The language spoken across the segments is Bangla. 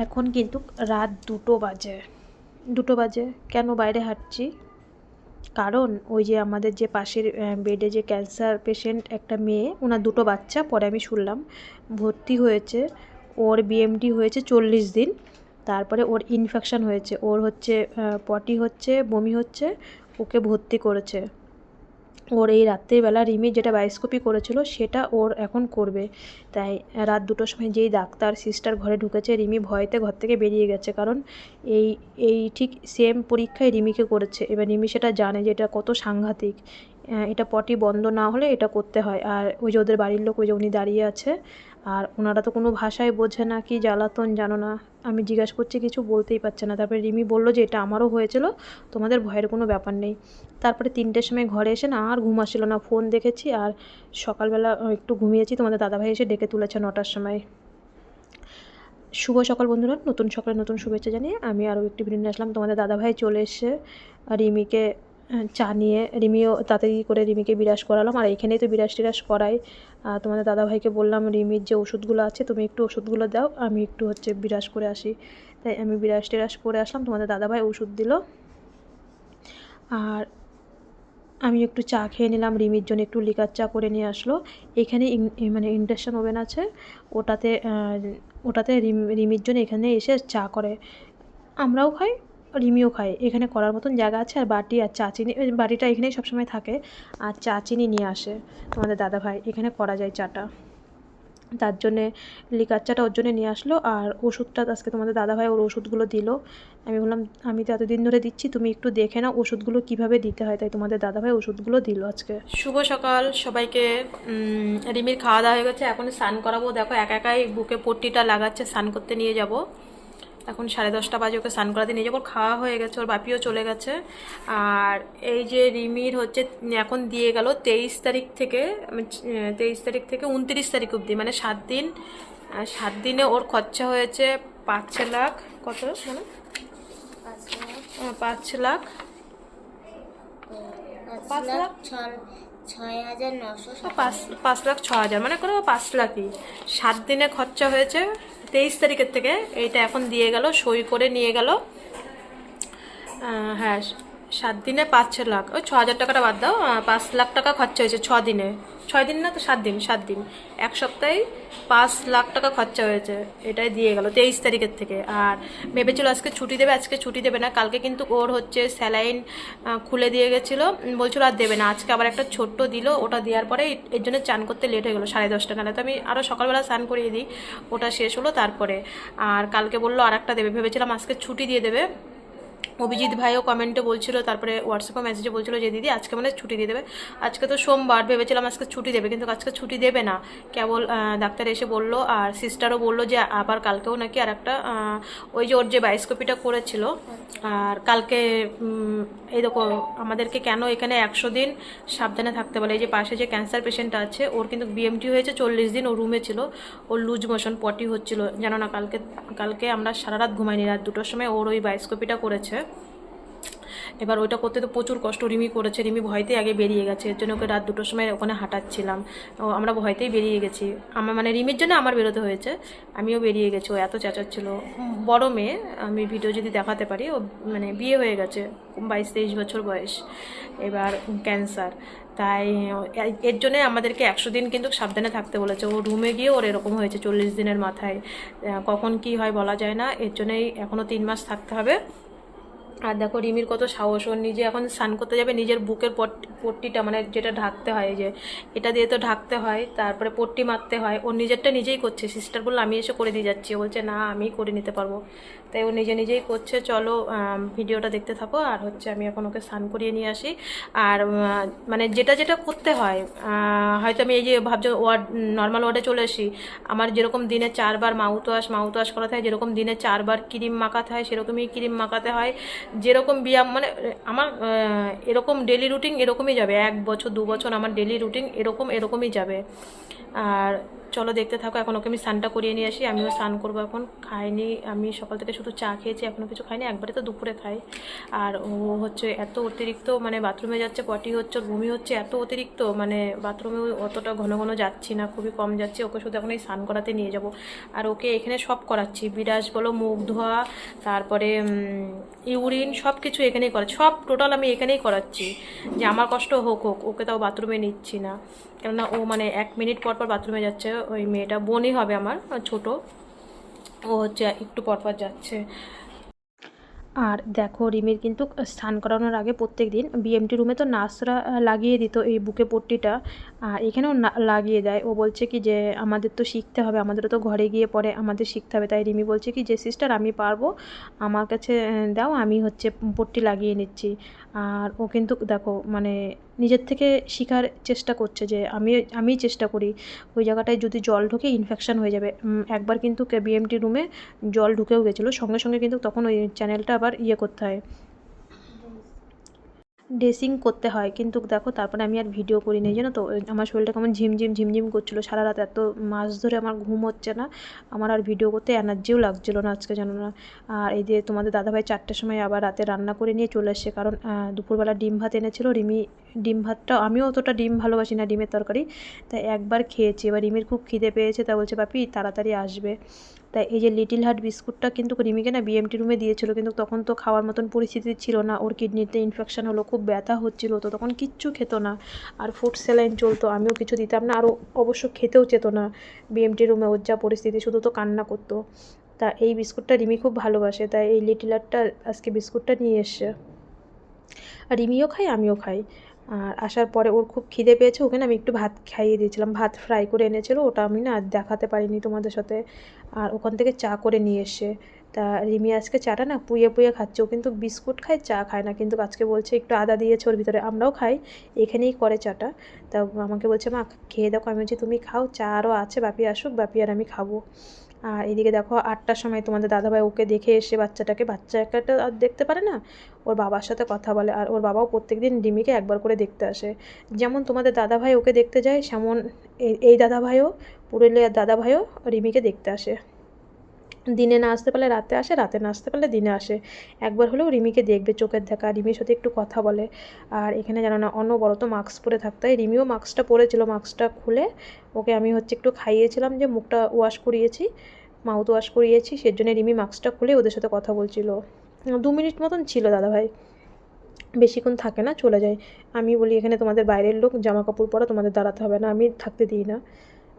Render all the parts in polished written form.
এখন কিন্তু রাত 2টো বাজে। কেন বাইরে হাঁটছি? কারণ ওই যে আমাদের যে পাশের বেডে যে ক্যান্সার পেশেন্ট একটা মেয়ে, ওনার 2টো বাচ্চা, পরে আমি শুনলাম ভর্তি হয়েছে। ওর বিএমডি হয়েছে 40 দিন, তারপরে ওর ইনফেকশান হয়েছে, ওর হচ্ছে পটি হচ্ছে, বমি হচ্ছে, ওকে ভর্তি করেছে। ওর এই রাত্রিবেলা রিমি যেটা বায়োস্কোপি করেছিল সেটা ওর এখন করবে। তাই রাত 2টোর সময় যেই ডাক্তার সিস্টার ঘরে ঢুকেছে, রিমি ভয়তে ঘর থেকে বেরিয়ে গেছে। কারণ এই এই ঠিক সেম পরীক্ষায় রিমিকে করেছে। এবার রিমি সেটা জানে যে এটা কত সাংঘাতিক। এটা পটি বন্ধ না হলে এটা করতে হয়। আর ওই যে ওদের বাড়ির লোক, ওই যে উনি দাঁড়িয়ে আছে, আর ওনারা তো কোনো ভাষায় বোঝে না, কি জ্বালাতন জানো না। আমি জিজ্ঞাসা করছি, কিছু বলতেই পারছে না। তারপরে রিমি বললো যে এটা আমারও হয়েছিল, তোমাদের ভয়ের কোনো ব্যাপার নেই। তারপরে 3টের সময় ঘরে এসে না আর ঘুম আসছিল না, ফোন দেখেছি আর সকালবেলা একটু ঘুমিয়েছি। তোমাদের দাদাভাই এসে ডেকে তুলেছে 9টার সময়। শুভ সকাল বন্ধুরা, নতুন সকালে নতুন শুভেচ্ছা জানিয়ে আমি আরও একটি ভিডিও নিয়ে আসলাম। তোমাদের দাদাভাই চলে এসে রিমিকে চা নিয়ে, রিমিও তাড়াতাড়ি করে রিমিকে বিরাজ করালাম। আর এইখানেই তো বিরাজ টিরাজ করাই। তোমাদের দাদাভাইকে বললাম রিমির যে ওষুধগুলো আছে তুমি একটু ওষুধগুলো দাও, আমি একটু হচ্ছে বিরাজ করে আসি। তাই আমি বিরাজ টিরাজ করে আসলাম। তোমাদের দাদাভাই ওষুধ দিল, আর আমি একটু চা খেয়ে নিলাম। রিমির জন্য একটু লিকার চা করে নিয়ে আসলো। এখানে মানে ইন্ডাকশান ওভেন আছে, ওটাতে ওটাতে রিমির জন্য এখানে এসে চা করে। আমরাও খাই, রিমিও খাই। এখানে করার মতন জায়গা আছে, আর বাটি আর চা চিনি, বাটিটা এখানেই সবসময় থাকে, আর চা চিনি নিয়ে আসে তোমাদের দাদাভাই। এখানে করা যায় চাটা, তার জন্যে লিকার চাটা ওর জন্য নিয়ে আসলো। আর ওষুধটা আজকে তোমাদের দাদাভাই ওর ওষুধগুলো দিল। আমি বললাম আমি তো এতদিন ধরে দিচ্ছি, তুমি একটু দেখে নাও ওষুধগুলো কীভাবে দিতে হয়। তাই তোমাদের দাদাভাই ওষুধগুলো দিল আজকে। শুভ সকাল সবাইকে। রিমির খাওয়া দাওয়া হয়ে গেছে, এখন স্নান করাবো। দেখো একা একাই বুকে পট্টিটা লাগাচ্ছে, স্নান করতে নিয়ে যাব। এখন 10:30 বাজে, ওকে স্নান করাতে নিয়ে যাবো। খাওয়া হয়ে গেছে, ওর বাপিও চলে গেছে। আর এই যে রিমির হচ্ছে এখন দিয়ে গেল 23 তারিখ থেকে, 23 তারিখ থেকে 29 তারিখ অবধি, মানে 7 দিন। 7 দিনে ওর খরচা হয়েছে 5 লাখ। কত মানে 5 লাখ, 5 লাখ 6,900, 5,06,000, মানে করো 5 লাখই। 7 দিনে খরচা হয়েছে 23 তারিখের থেকে। এইটা এখন দিয়ে গেল, সই করে নিয়ে গেল। হ্যাঁ, 7 দিনে 5-6 লাখ, ওই 6,000 টাকাটা বাদ দাও। 5 লাখ টাকা খরচা হয়েছে 6 দিনে। 6 দিন না তো, 7 দিন, 7 দিন, এক সপ্তাহে 5 লাখ টাকা খরচা হয়েছে। এটাই দিয়ে গেল 23 তারিখের থেকে। আর ভেবেছিল আজকে ছুটি দেবে, আজকে ছুটি দেবে না। কালকে কিন্তু ওর হচ্ছে স্যালাইন খুলে দিয়ে গেছিলো, বলছিল আর দেবে না। আজকে আবার একটা ছোট্ট দিল, ওটা দেওয়ার পরে এর জন্য চান করতে লেট হয়ে গেলো 10:30 নাহলে তো আমি আরও সকালবেলা স্নান করিয়ে দিই। ওটা শেষ হলো তারপরে। আর কালকে বললো আর একটা দেবে, ভেবেছিলাম আজকে ছুটি দিয়ে দেবে। অভিজিৎ ভাইও কমেন্টে বলছিল, তারপরে হোয়াটসঅ্যাপে মেসেজে বলছিল যে দিদি আজকে মানে ছুটি দিয়ে দেবে। আজকে তো সোমবার, ভেবেছিলাম আজকে ছুটি দেবে, কিন্তু আজকে ছুটি দেবে না। কেবল ডাক্তার এসে বললো, আর সিস্টারও বললো যে আবার কালকেও নাকি আর একটা ওই যে ওর যে বায়োস্কোপিটা করেছিল, আর কালকে এই দেখো আমাদেরকে কেন এখানে 100 দিন সাবধানে থাকতে বলে। এই যে পাশে যে ক্যান্সার পেশেন্টটা আছে, ওর কিন্তু বিএমটি হয়েছে 40 দিন, ও রুমে ছিল, ওর লুজ মোশন পটি হচ্ছিল জানো না। কালকে আমরা সারা রাত ঘুমাইনি, রাত 2টোর সময় ওর ওই বায়োস্কোপিটা করেছে। এবার ওইটা করতে তো প্রচুর কষ্ট রিমি করেছে। রিমি ভয়তেই আগে বেরিয়ে গেছে, এর জন্য ওকে রাত 2টোর সময় ওখানে হাঁটাচ্ছিলাম। আমরা ভয়তেই বেরিয়ে গেছি। আমার মানে রিমির জন্য আমার বেরোতে হয়েছে, আমিও বেরিয়ে গেছি। ও এত চেঁচাচ্ছিল। বড় মেয়ে, আমি ভিডিও যদি দেখাতে পারি, ও মানে বিয়ে হয়ে গেছে, 22-23 বছর বয়স, এবার ক্যান্সার। তাই এর জন্যে আমাদেরকে 100 দিন কিন্তু সাবধানে থাকতে বলেছে। ও রুমে গিয়ে ওর এরকম হয়েছে 40 দিনের মাথায়। কখন কি হয় বলা যায় না, এর জন্যই এখনও 3 মাস থাকতে হবে। আর দেখো রিমির কত সাহস, ওর নিজে এখন স্নান করতে যাবে, নিজের বুকের পট্টিটা মানে যেটা ঢাকতে হয়, এই যে এটা দিয়ে তো ঢাকতে হয়, তারপরে পট্টি মারতে হয়, ওর নিজেরটা নিজেই করছে। সিস্টার বললো আমি এসে করে দিয়ে যাচ্ছি, ও বলছে না আমি করে নিতে পারবো। তাই ও নিজেই করছে। চলো ভিডিওটা দেখতে থাকো। আর হচ্ছে আমি এখন ওকে স্নান করিয়ে নিয়ে আসি। আর মানে যেটা করতে হয়, হয়তো আমি এই যে ভাবছো নর্মাল ওয়ার্ডে চলে আসি, আমার যেরকম দিনে 4 বার মাউথ ওয়াশ করাতে হয়, যেরকম দিনে 4 বার ক্রিম মাখাতে হয়, সেরকমই ক্রিম মাখাতে হয়। যেরকম ব্যায়াম মানে আমার এরকম ডেলি রুটিন এরকমই যাবে, 1 বছর 2 বছর আমার ডেলি রুটিন এরকমই যাবে। আর চলো দেখতে থাকো। এখন ওকে আমি স্নানটা করিয়ে নিয়ে আসি, আমিও স্নান করবো। এখন খাইনি, আমি সকাল থেকে শুধু চা খেয়েছি, এখনও কিছু খাইনি, একবারে তো দুপুরে খাই। আর ও হচ্ছে এত অতিরিক্ত মানে বাথরুমে যাচ্ছে, পটি হচ্ছে, ওর বমি হচ্ছে, এত অতিরিক্ত মানে বাথরুমে অতটা ঘন ঘন যাচ্ছি না, খুবই কম যাচ্ছি। ওকে শুধু এখন এই স্নান করাতে নিয়ে যাব। আর ওকে এখানে সব করাচ্ছি, বিরাজ বলো, মুখ ধোয়া, তারপরে ইউরিন, সব কিছু এখানেই করাচ্ছি, সব টোটাল আমি এখানেই করাচ্ছি। যে আমার কষ্ট হোক হোক, ওকে তাও বাথরুমে নিচ্ছি না, কেননা ও মানে 1 মিনিট পর পর বাথরুমে যাচ্ছে। ওই মেয়েটা বোনই হবে আমার, ছোট, ও হচ্ছে একটু পর পর যাচ্ছে। আর দেখো রিমির কিন্তু স্নান করানোর আগে প্রত্যেক দিন বিএমটি রুমে তো নার্সরা লাগিয়ে দিত এই বুকে পট্টিটা, আর এখানেও লাগিয়ে দেয়। ও বলছে কি যে আমাদের তো শিখতে হবে, আমাদেরও তো ঘরে গিয়ে পরে আমাদের শিখতে হবে। তাই রিমি বলছে কি যে সিস্টার আমি পারবো, আমার কাছে দাও, আমি হচ্ছে পট্টি লাগিয়ে নিচ্ছি। আর ও কিন্তু দেখো মানে নিজের থেকে শেখার চেষ্টা করছে যে আমিই চেষ্টা করি। ওই জায়গাটায় যদি জল ঢোকে ইনফেকশান হয়ে যাবে। একবার কিন্তু বিএমটি রুমে জল ঢুকেও গেছিলো, সঙ্গে সঙ্গে কিন্তু তখন ওই চ্যানেলটা আবার করতে হয়, ড্রেসিং করতে হয়। কিন্তু দেখো তারপরে আমি আর ভিডিও করি নি, জানো তো, আমার শরীরটা কেমন ঝিমঝিম ঝিমঝিম করছিলো, সারা রাত এত মাস ধরে আমার ঘুম হচ্ছে না, আমার আর ভিডিও করতে এনার্জিও লাগছিলো না আজকে, জানো না। আর এই যে তোমাদের দাদাভাই 4টের সময় আবার রাতে রান্না করে নিয়ে চলে এসছে, কারণ দুপুরবেলা ডিম ভাত এনেছিলো। রিমি ডিম ভাতটা, আমিও অতটা ডিম ভালোবাসি না, ডিমের তরকারি, তাই একবার খেয়েছি। এবার রিমির খুব খিদে পেয়েছে, তা বলছে পাপি তাড়াতাড়ি আসবে। তাই এই যে লিটিল হার্ট বিস্কুটটা কিন্তু রিমিকে না বিএমটি রুমে দিয়েছিল, কিন্তু তখন তো খাওয়ার মতন পরিস্থিতি ছিল না, ওর কিডনিতে ইনফেকশান হলো, খুব ব্যথা হচ্ছিল, তো তখন কিচ্ছু খেত না, আর ফুড স্যালাইন চলতো, আমিও কিছু দিতাম না, আর অবশ্য খেতেও চেত না বিএমটি রুমে, ওর যা পরিস্থিতি, শুধু তো কান্না করতো। তা এই বিস্কুটটা রিমি খুব ভালোবাসে, তাই এই লিটিল হার্টটা আজকে বিস্কুটটা নিয়ে এসছে। আর রিমিও খাই, আমিও খাই। আর আসার পরে ওর খুব খিদে পেয়েছে, ওকে না আমি একটু ভাত খাইয়ে দিয়েছিলাম, ভাত ফ্রাই করে এনেছিলো, ওটা আমি না দেখাতে পারিনি তোমাদের সাথে। আর ওখান থেকে চা করে নিয়ে এসে, তা রিমি আজকে চাটা না পুয়ে পুয়ে খাচ্ছে। ও কিন্তু বিস্কুট খায়, চা খায় না, কিন্তু আজকে বলছে একটু আদা দিয়েছে ওর ভিতরে, আমরাও খাই, এখানেই করে চাটা। তা আমাকে বলছে মা খেয়ে দেখো, আমি বলছি তুমি খাও, চা আরও আছে, বাপি আসুক, বাপি আর আমি খাবো। আর এদিকে দেখো 8টার সময় তোমাদের দাদাভাই ওকে দেখে এসে বাচ্চাটাকে, বাচ্চা একটা আর দেখতে পারে না, ওর বাবার সাথে কথা বলে। আর ওর বাবাও প্রত্যেকদিন রিমিকে একবার করে দেখতে আসে, যেমন তোমাদের দাদাভাই ওকে দেখতে যায়, সেমন এই দাদাভাইও, পুরুলিয়ার দাদাভাইও রিমিকে দেখতে আসে। দিনে না আসতে পারলে রাতে আসে, রাতে না আসতে পারলে দিনে আসে, একবার হলেও রিমিকে দেখবে, চোখের দেখা, রিমির সাথে একটু কথা বলে। আর এখানে জানো না অনবরত মাস্ক পরে থাকতে হয়, রিমিও মাস্কটা পরেছিল, মাস্কটা খুলে ওকে আমি হচ্ছে একটু খাইয়েছিলাম, যে মুখটা ওয়াশ করিয়েছি, মাউথ ওয়াশ করিয়েছি, সেজন্য রিমি মাস্কটা খুলে ওদের সাথে কথা বলছিল। 2 মিনিট মতন ছিল দাদাভাই, বেশিক্ষণ থাকে না, চলে যায়। আমি বলি এখানে তোমাদের বাইরের লোক, জামা কাপড় পরা তোমাদের দাঁড়াতে হবে না, আমি থাকতে দিই না,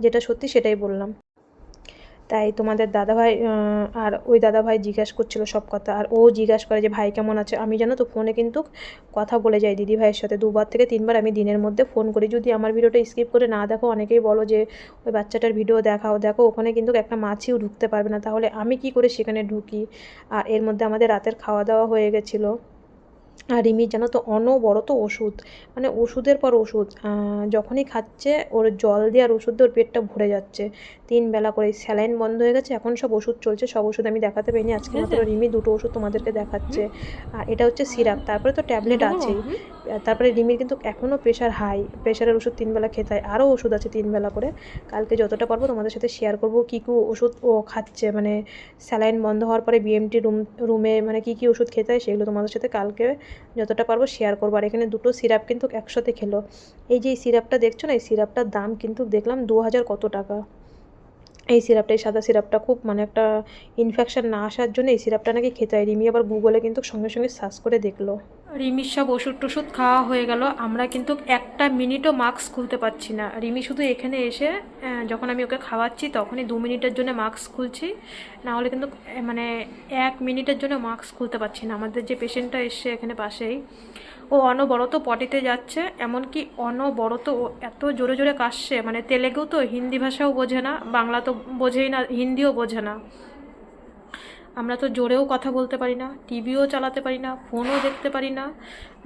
যেটা সত্যি সেটাই বললাম। তাই তোমাদের দাদাভাই আর ওই দাদাভাই জিজ্ঞাসা করছিল সব কথা, আর ও জিজ্ঞাসা করে যে ভাই কেমন আছে। আমি জানো তো ফোনে কিন্তু কথা বলে যাই দিদি ভাইয়ের সাথে, 2বার থেকে 3বার আমি দিনের মধ্যে ফোন করি। যদি আমার ভিডিওটা স্কিপ করে না দেখো, অনেকেই বলো যে ওই বাচ্চাটার ভিডিও দেখাও, দেখো ওখানে কিন্তু একটা মাছিও ঢুকতে পারবে না, তাহলে আমি কি করে সেখানে ঢুকি। আর এর মধ্যে আমাদের রাতের খাওয়া দাওয়া হয়ে গেছিলো। আর রিমির জানো তো অনবরত ওষুধ, মানে ওষুধের পর ওষুধ, যখনই খাচ্ছে ওর জল দিয়ে আর ওষুধ দিয়ে ওর পেটটা ভরে যাচ্ছে, 3 বেলা করে। স্যালাইন বন্ধ হয়ে গেছে, এখন সব ওষুধ চলছে, সব ওষুধ আমি দেখাতে পারিনি আজকে, মাত্র রিমি 2টো ওষুধ তোমাদেরকে দেখাচ্ছে। আর এটা হচ্ছে সিরাপ, তারপরে তো ট্যাবলেট আছেই। তারপরে রিমির কিন্তু এখনও প্রেশার হাই, প্রেশারের ওষুধ 3 বেলা খেতে হয়, আরও ওষুধ আছে 3 বেলা করে। কালকে যতটা পারবো তোমাদের সাথে শেয়ার করবো কী কী ওষুধ ও খাচ্ছে, মানে স্যালাইন বন্ধ হওয়ার পরে বিএমটি রুমে মানে কী কী ওষুধ খেতে হয়, সেগুলো তোমাদের সাথে কালকে যতটা পারবো শেয়ার করবো। আর এখানে 2টো সিরাপ কিন্তু একসাথে খেলো। এই যে এই সিরাপটা দেখছো না, এই সিরাপটার দাম কিন্তু দেখলাম 2000 কত টাকা। এই সিরাপটা, এই সাদা সিরাপটা খুব মানে একটা ইনফেকশান না আসার জন্য এই সিরাপটা নাকি খেতে হয়। রিমি আবার গুগলে কিন্তু সঙ্গে সঙ্গে সার্চ করে দেখলো। রিমির সব ওষুধ টষুধ খাওয়া হয়ে গেল, আমরা কিন্তু 1 মিনিটও মাস্ক খুলতে পারছি না। রিমি শুধু এখানে এসে যখন আমি ওকে খাওয়াচ্ছি তখনই 2 মিনিটের জন্য মাস্ক খুলছি, না হলে কিন্তু মানে 1 মিনিটের জন্য মাস্ক খুলতে পারছি না। আমাদের যে পেশেন্টটা এসছে এখানে পাশেই, ও অনবরত পটিতে যাচ্ছে, এমনকি অনবরত ও এত জোরে জোরে কাশছে, মানে তেলেগু তো, হিন্দি ভাষাও বোঝে না, বাংলা তো বোঝেই না, হিন্দিও বোঝে না। আমরা তো জোরেও কথা বলতে পারি না, টিভিও চালাতে পারি না, ফোনও দেখতে পারি না,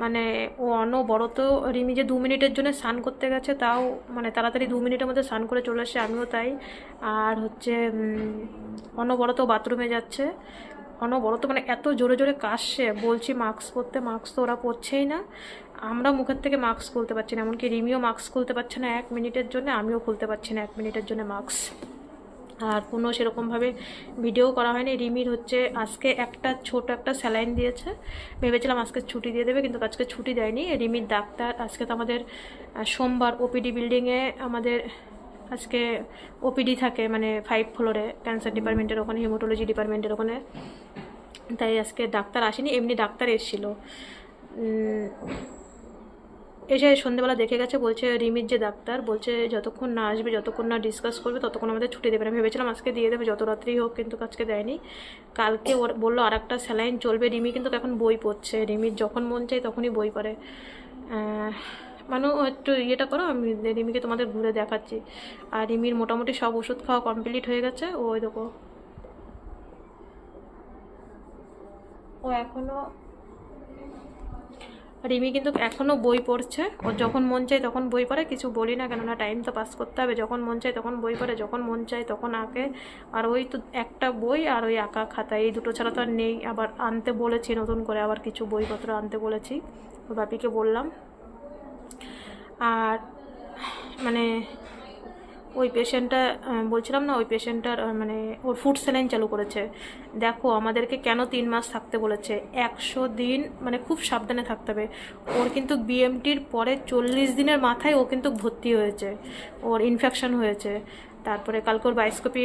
মানে ও অনবরত। রিমি যে 2 মিনিটের জন্য স্নান করতে গেছে, তাও মানে তাড়াতাড়ি 2 মিনিটের মধ্যে স্নান করে চলে আসে, আমিও তাই। আর হচ্ছে অনবরত বাথরুমে যাচ্ছে, অনবরত মানে এত জোরে জোরে কাশছে, বলছি মাস্ক পরতে, মাস্ক তো ওরা পরছেই না, আমরা মুখের থেকে মাস্ক খুলতে পারছি না, এমনকি রিমিও মাস্ক খুলতে পারছে না 1 মিনিটের জন্য, আমিও খুলতে পারছি না 1 মিনিটের জন্য মাস্ক। আর কোনো সেরকমভাবে ভিডিও করা হয়নি। রিমির হচ্ছে আজকে একটা ছোট একটা স্যালাইন দিয়েছে, ভেবেছিলাম আজকে ছুটি দিয়ে দেবে, কিন্তু আজকে ছুটি দেয়নি। রিমির ডাক্তার আজকে তো আমাদের সোমবার ওপিডি বিল্ডিংয়ে আমাদের আজকে ওপিডি থাকে, মানে 5 ফ্লোরে ক্যান্সার ডিপার্টমেন্টের ওখানে, হেমাটোলজি ডিপার্টমেন্টের ওখানে, তাই আজকে ডাক্তার আসেনি, এমনি ডাক্তার এসেছিল। এসে সন্ধ্যেবেলা দেখে গেছে, বলছে রিমির যে ডাক্তার বলছে যতক্ষণ না আসবে, যতক্ষণ না ডিসকাস করবে ততক্ষণ আমাদের ছুটি দেবে না। ভেবেছিলাম আজকে দিয়ে দেবে যত রাত্রি হোক, কিন্তু আজকে দেয়নি। কালকে ওর বললো আর একটা স্যালাইন চলবে। রিমি কিন্তু এখন বই পড়ছে, রিমির যখন মন চায় তখনই বই পড়ে। মানে একটু ইয়েটা করো, আমি রিমিকে তোমাদের ঘুরে দেখাচ্ছি। আর রিমির মোটামুটি সব ওষুধ খাওয়া কমপ্লিট হয়ে গেছে। ওই দেখো, ও এখনও, রিমি কিন্তু এখনও বই পড়ছে। ওর যখন মন চায় তখন বই পড়ে, কিছু বলি না, কেননা টাইম তো পাস করতে হবে। যখন মন চায় তখন বই পড়ে, যখন মন চায় তখন আঁকে। আর ওই তো একটা বই আর ওই আঁকা খাতা, এই দুটো ছাড়া তো আর নেই। আবার আনতে বলেছি নতুন করে, আবার কিছু বইপত্র আনতে বলেছি, ওর বাপিকে বললাম। আর মানে ওই পেশেন্টটা বলছিলাম না, ওই পেশেন্টটার মানে ওর ফুড স্যালাইন চালু করেছে। দেখো আমাদেরকে কেন 3 মাস থাকতে বলেছে, 100 দিন মানে খুব সাবধানে থাকতে হবে। ওর কিন্তু বিএমটির পরে 40 দিনের মাথায় ও কিন্তু ভর্তি হয়েছে, ওর ইনফেকশন হয়েছে। তারপরে কালকে ওর বায়োস্কোপি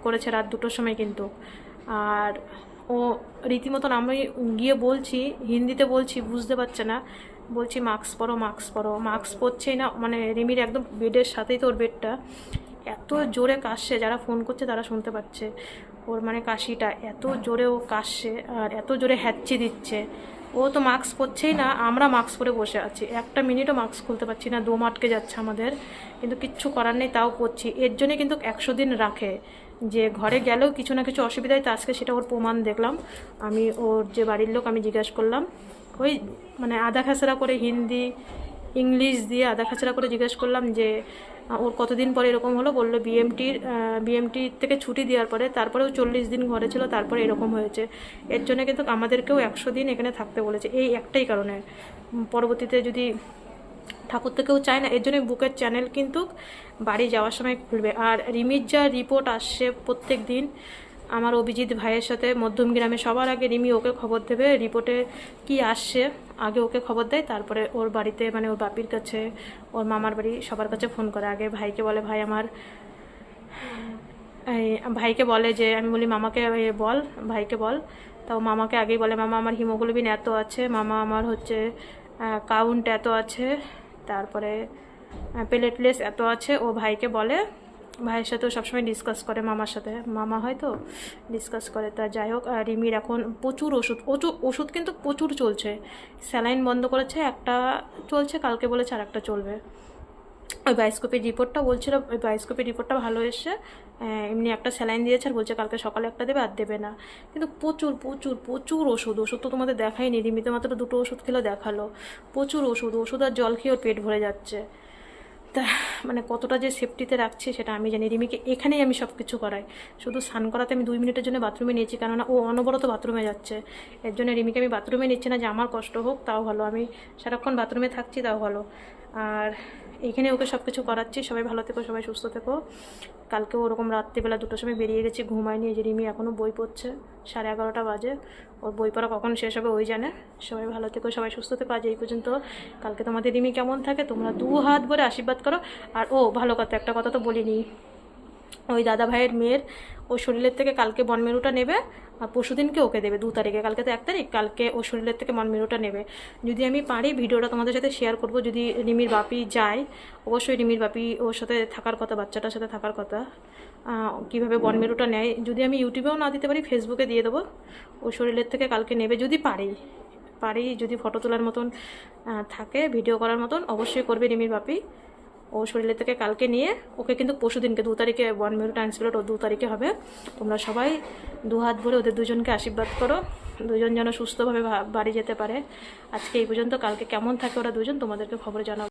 করেছে রাত 2টোর সময় কিন্তু। আর ও রীতিমতন, আমি গিয়ে বলছি, হিন্দিতে বলছি, বুঝতে পারছে না, বলছি মাস্ক পরো, মাস্ক পরো, মাস্ক পরছেই না। মানে রিমির একদম বেডের সাথেই তো ওর বেডটা, এত জোরে কাশছে, যারা ফোন করছে তারা শুনতে পাচ্ছে ওর মানে কাশিটা, এত জোরে ও কাশছে আর এত জোরে হ্যাচ্ছি দিচ্ছে। ও তো মাস্ক পরছেই না, আমরা মাস্ক পরে বসে আছি, 1 মিনিটও মাস্ক খুলতে পারছি না, দম আটকে যাচ্ছে আমাদের, কিন্তু কিচ্ছু করার নেই, তাও পরছি। এর জন্যে কিন্তু 100 দিন রাখে, যে ঘরে গেলেও কিছু না কিছু অসুবিধায়, তো আজকে সেটা ওর প্রমাণ দেখলাম। আমি ওর যে বাড়ির লোক, আমি জিজ্ঞাসা করলাম, ওই মানে আধা খাসরা করে হিন্দি ইংলিশ দিয়ে আধা খাসরা করে জিজ্ঞেস করলাম যে ওর কতদিন পরে এরকম হলো। বললো বিএমটি থেকে ছুটি দেওয়ার পরে, তারপরেও 40 দিন ঘরে ছিল, তারপরে এরকম হয়েছে। এর জন্য কিন্তু আমাদেরকেও 100 দিন এখানে থাকতে বলেছে, এই একটাই কারণে। পরবর্তীতে যদি ঠাকুর থেকেও চায় না, এর জন্য বুকের চ্যানেল কিন্তু বাড়ি যাওয়ার সময় খুলবে। আর রিমির যা রিপোর্ট আসছে প্রত্যেক দিন, আমার অভিজিৎ ভাইয়ের সাথে মধ্যম গ্রামে সবার আগে রিমি ওকে খবর দেবে, রিপোর্টে কি আসছে আগে ওকে খবর দেয়, তারপরে ওর বাড়িতে মানে ওর বাপির কাছে, ওর মামার বাড়ি, সবার কাছে ফোন করে। আগে ভাইকে বলে, ভাই আমার, ভাইকে বলে যে, আমি বলি মামাকে বল, ভাইকে বল, তাও মামাকে আগেই বলে, মামা আমার হিমোগ্লোবিন এত আছে, মামা আমার হচ্ছে কাউন্ট এত আছে, তারপরে প্লেটলেস এত আছে। ও ভাইকে বলে, ভাইয়ের সাথেও সবসময় ডিসকাস করে, মামার সাথে, মামা হয়তো ডিসকাস করে। তা যাই হোক, রিমির এখন প্রচুর ওষুধ কিন্তু প্রচুর চলছে। স্যালাইন বন্ধ করেছে, একটা চলছে, কালকে বলেছে আর একটা চলবে। ওই বায়োস্কোপির রিপোর্টটা বলছিল, ওই বায়োস্কোপির রিপোর্টটা ভালো এসছে। এমনি একটা স্যালাইন দিয়েছে, আর বলছে কালকে সকালে একটা দেবে, আর দেবে না। কিন্তু প্রচুর প্রচুর প্রচুর ওষুধ তো তোমাদের দেখাইনি, রিমিতে মাত্র 2টো ওষুধ খেলে দেখালো। প্রচুর ওষুধ আর জল খেয়ে ওর পেট ভরে যাচ্ছে। তা মানে কতটা যে সেফটিতে রাখছি সেটা আমি জানি। রিমিকে এখানেই আমি সব কিছু করাই, শুধু স্নান করাতে আমি 2 মিনিটের জন্য বাথরুমে নিয়েছি, কেননা ও অনবরত বাথরুমে যাচ্ছে। এর জন্য রিমিকে আমি বাথরুমে নিচ্ছি না, যে আমার কষ্ট হোক তাও ভালো, আমি সারাক্ষণ বাথরুমে থাকছি তাও ভালো। আর এইখানে ওকে সব কিছু করাচ্ছি। সবাই ভালো থেকো, সবাই সুস্থ থেকো। কালকে ওরকম রাত্রিবেলা 2টোর সময় বেরিয়ে গেছি, ঘুমায়নি। এই যে রিমি এখনও বই পড়ছে, 11:30 বাজে, ওর বই পড়া কখন শেষ হবে ওই জানে। সবাই ভালো থেকো, সবাই সুস্থ থেকো। আজ এই পর্যন্ত। কালকে তোমাদের রিমি কেমন থাকে তোমরা 2 হাত ভরে আশীর্বাদ করো। আর ও ভালো কথা, একটা কথা তো বলিনি, ওই দাদা ভাইয়ের মেয়ের ওর শরীরের থেকে কালকে বনমেরুটা নেবে, আর পরশুদিনকে ওকে দেবে 2 তারিখে। কালকে তো 1 তারিখ, কালকে ওর শরীরের থেকে বনমেরুটা নেবে। যদি আমি পারি ভিডিওটা তোমাদের সাথে শেয়ার করব, যদি রিমির বাপি যায়। অবশ্যই রিমির বাপি ওর সাথে থাকার কথা, বাচ্চাটার সাথে থাকার কথা, কীভাবে বনমেরুটা নেয়। যদি আমি ইউটিউবেও না দিতে পারি, ফেসবুকে দিয়ে দেবো। ওর শরীরের থেকে কালকে নেবে, যদি পারি, যদি ফটো তোলার মতন থাকে, ভিডিও করার মতন, অবশ্যই করবে রিমির বাপি। ও শরীরের থেকে কালকে নিয়ে ওকে কিন্তু পরশুদিনকে 2 তারিখে বনমেরু ট্রান্সপ্লান্ট, ও 2 তারিখে হবে। তোমরা সবাই 2 হাত ভরে ওদের দুজনকে আশীর্বাদ করো, দুজন যেন সুস্থভাবে বাড়ি যেতে পারে। আজকে এই পর্যন্ত, কালকে কেমন থাকে ওরা দুজন তোমাদেরকে খবর জানাবো।